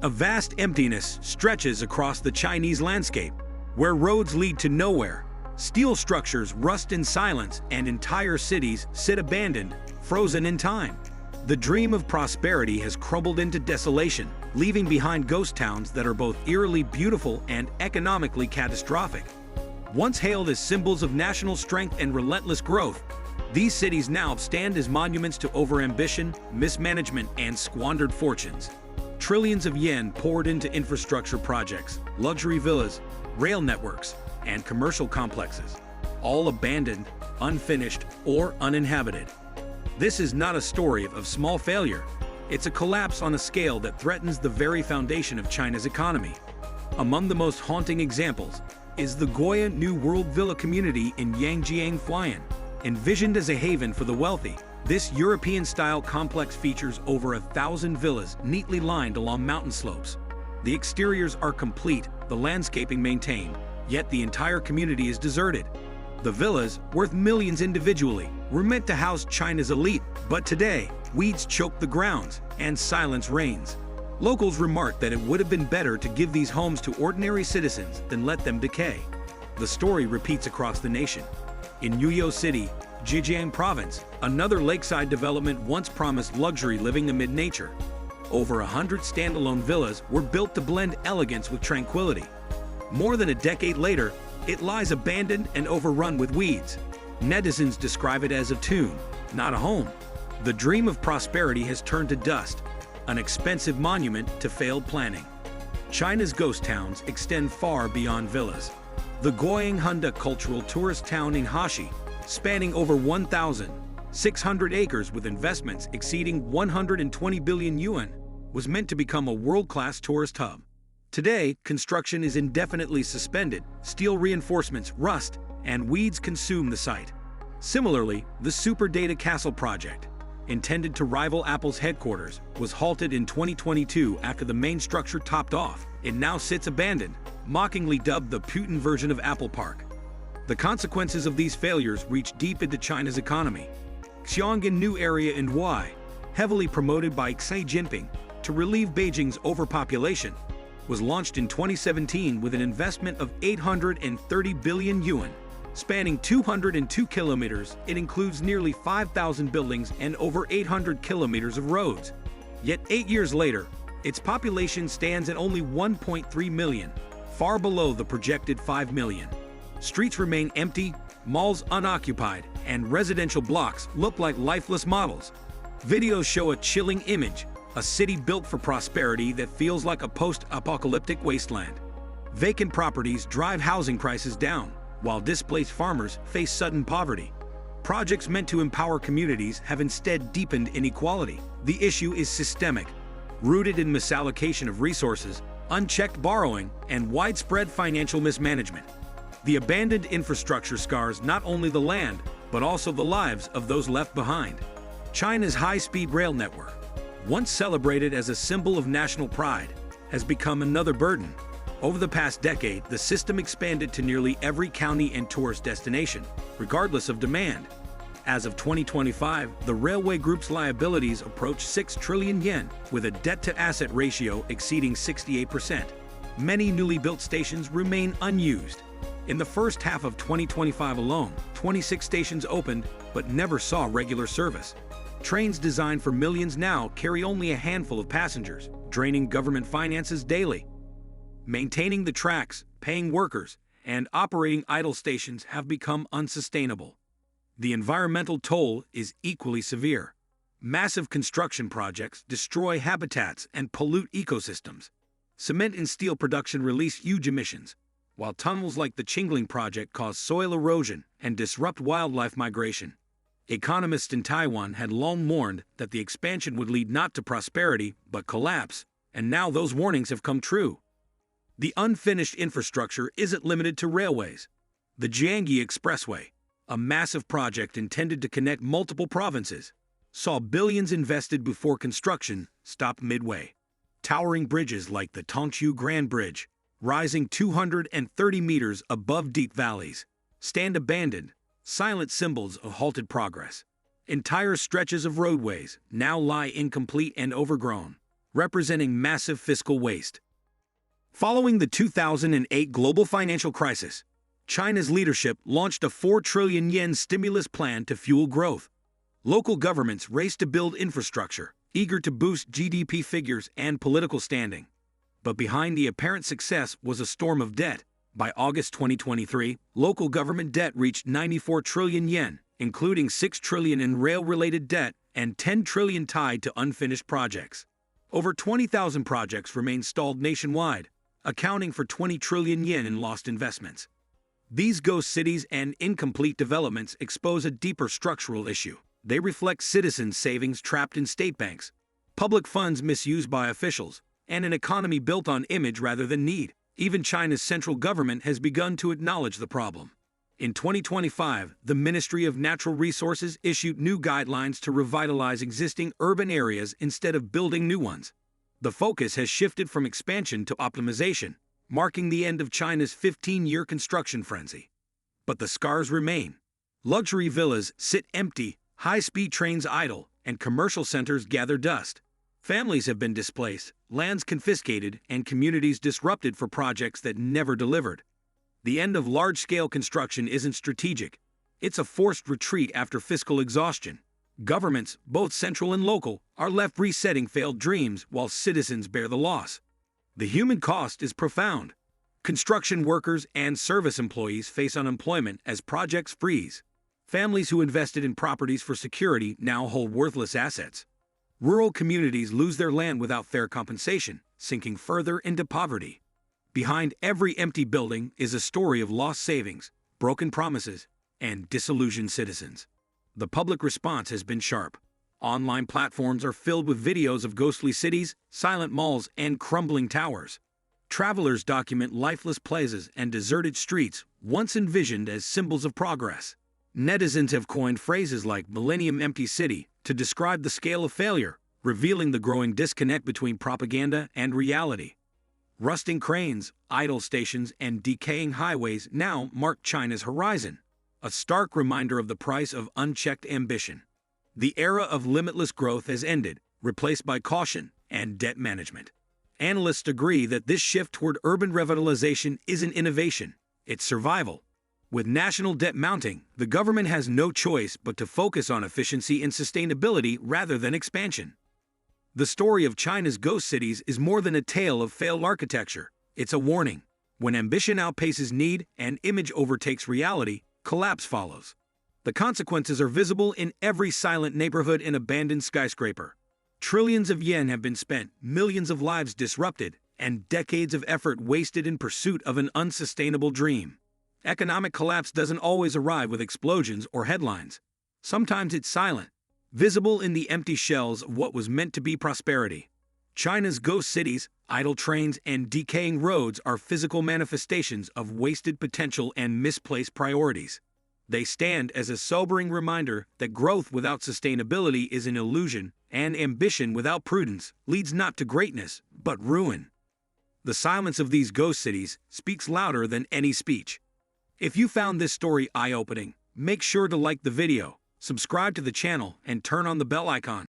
A vast emptiness stretches across the Chinese landscape, where roads lead to nowhere, steel structures rust in silence, and entire cities sit abandoned, frozen in time. The dream of prosperity has crumbled into desolation, leaving behind ghost towns that are both eerily beautiful and economically catastrophic. Once hailed as symbols of national strength and relentless growth, these cities now stand as monuments to overambition, mismanagement, and squandered fortunes. Trillions of yen poured into infrastructure projects, luxury villas, rail networks, and commercial complexes, all abandoned, unfinished, or uninhabited. This is not a story of small failure. It's a collapse on a scale that threatens the very foundation of China's economy. Among the most haunting examples is the Goya New World Villa community in Yangjiang, Hualien. Envisioned as a haven for the wealthy, this European-style complex features over 1,000 villas neatly lined along mountain slopes. The exteriors are complete, the landscaping maintained, yet the entire community is deserted. The villas, worth millions individually, were meant to house China's elite, but today, weeds choke the grounds and silence reigns. Locals remark that it would have been better to give these homes to ordinary citizens than let them decay. The story repeats across the nation. In Yuyao City, Zhejiang Province, another lakeside development once promised luxury living amid nature. Over 100 standalone villas were built to blend elegance with tranquility. More than a decade later, it lies abandoned and overrun with weeds. Netizens describe it as a tomb, not a home. The dream of prosperity has turned to dust, an expensive monument to failed planning. China's ghost towns extend far beyond villas. The Guoyanghunda cultural tourist town in Hashi, spanning over 1,600 acres with investments exceeding 120 billion yuan, was meant to become a world-class tourist hub. Today, construction is indefinitely suspended, steel reinforcements rust, and weeds consume the site. Similarly, the Super Data Castle project, intended to rival Apple's headquarters, was halted in 2022 after the main structure topped off. It now sits abandoned, mockingly dubbed the Putin version of Apple Park. The consequences of these failures reach deep into China's economy. Xiong'an New Area in Huai, heavily promoted by Xi Jinping to relieve Beijing's overpopulation, was launched in 2017 with an investment of 830 billion yuan. Spanning 202 kilometers, it includes nearly 5,000 buildings and over 800 kilometers of roads. Yet 8 years later, its population stands at only 1.3 million, far below the projected 5 million. Streets remain empty, malls unoccupied, and residential blocks look like lifeless models. Videos show a chilling image, a city built for prosperity that feels like a post-apocalyptic wasteland. Vacant properties drive housing prices down, while displaced farmers face sudden poverty. Projects meant to empower communities have instead deepened inequality. The issue is systemic, rooted in misallocation of resources, unchecked borrowing, and widespread financial mismanagement. The abandoned infrastructure scars not only the land, but also the lives of those left behind. China's high-speed rail network, once celebrated as a symbol of national pride, has become another burden. Over the past decade, the system expanded to nearly every county and tourist destination, regardless of demand. As of 2025, the railway group's liabilities approach 6 trillion yen, with a debt-to-asset ratio exceeding 68%. Many newly built stations remain unused. In the first half of 2025 alone, 26 stations opened but never saw regular service. Trains designed for millions now carry only a handful of passengers, draining government finances daily. Maintaining the tracks, paying workers, and operating idle stations have become unsustainable. The environmental toll is equally severe. Massive construction projects destroy habitats and pollute ecosystems. Cement and steel production release huge emissions, while tunnels like the Qingling project cause soil erosion and disrupt wildlife migration. Economists in Taiwan had long warned that the expansion would lead not to prosperity, but collapse, and now those warnings have come true. The unfinished infrastructure isn't limited to railways. The Jiangyi Expressway, a massive project intended to connect multiple provinces, saw billions invested before construction stopped midway. Towering bridges like the Tongqiu Grand Bridge, rising 230 meters above deep valleys, stand abandoned, silent symbols of halted progress. Entire stretches of roadways now lie incomplete and overgrown, representing massive fiscal waste. Following the 2008 global financial crisis, China's leadership launched a 4 trillion yen stimulus plan to fuel growth. Local governments raced to build infrastructure, eager to boost GDP figures and political standing. But behind the apparent success was a storm of debt. By August 2023, local government debt reached 94 trillion yen, including 6 trillion in rail-related debt and 10 trillion tied to unfinished projects. Over 20,000 projects remain stalled nationwide, accounting for 20 trillion yen in lost investments. These ghost cities and incomplete developments expose a deeper structural issue. They reflect citizens' savings trapped in state banks, public funds misused by officials, and an economy built on image rather than need. Even China's central government has begun to acknowledge the problem. In 2025, the Ministry of Natural Resources issued new guidelines to revitalize existing urban areas instead of building new ones. The focus has shifted from expansion to optimization, marking the end of China's 15-year construction frenzy. But the scars remain. Luxury villas sit empty, high-speed trains idle, and commercial centers gather dust. Families have been displaced, lands confiscated, and communities disrupted for projects that never delivered. The end of large-scale construction isn't strategic. It's a forced retreat after fiscal exhaustion. Governments, both central and local, are left resetting failed dreams while citizens bear the loss. The human cost is profound. Construction workers and service employees face unemployment as projects freeze. Families who invested in properties for security now hold worthless assets. Rural communities lose their land without fair compensation, sinking further into poverty. Behind every empty building is a story of lost savings, broken promises, and disillusioned citizens. The public response has been sharp. Online platforms are filled with videos of ghostly cities, silent malls, and crumbling towers. Travelers document lifeless plazas and deserted streets, once envisioned as symbols of progress. Netizens have coined phrases like "Millennium Empty City" to describe the scale of failure, revealing the growing disconnect between propaganda and reality. Rusting cranes, idle stations, and decaying highways now mark China's horizon, a stark reminder of the price of unchecked ambition. The era of limitless growth has ended, replaced by caution and debt management. Analysts agree that this shift toward urban revitalization isn't innovation, it's survival. With national debt mounting, the government has no choice but to focus on efficiency and sustainability rather than expansion. The story of China's ghost cities is more than a tale of failed architecture. It's a warning. When ambition outpaces need and image overtakes reality, collapse follows. The consequences are visible in every silent neighborhood and abandoned skyscraper. Trillions of yen have been spent, millions of lives disrupted, and decades of effort wasted in pursuit of an unsustainable dream. Economic collapse doesn't always arrive with explosions or headlines. Sometimes it's silent, visible in the empty shells of what was meant to be prosperity. China's ghost cities, idle trains, and decaying roads are physical manifestations of wasted potential and misplaced priorities. They stand as a sobering reminder that growth without sustainability is an illusion, and ambition without prudence leads not to greatness, but ruin. The silence of these ghost cities speaks louder than any speech. If you found this story eye-opening, make sure to like the video, subscribe to the channel, and turn on the bell icon.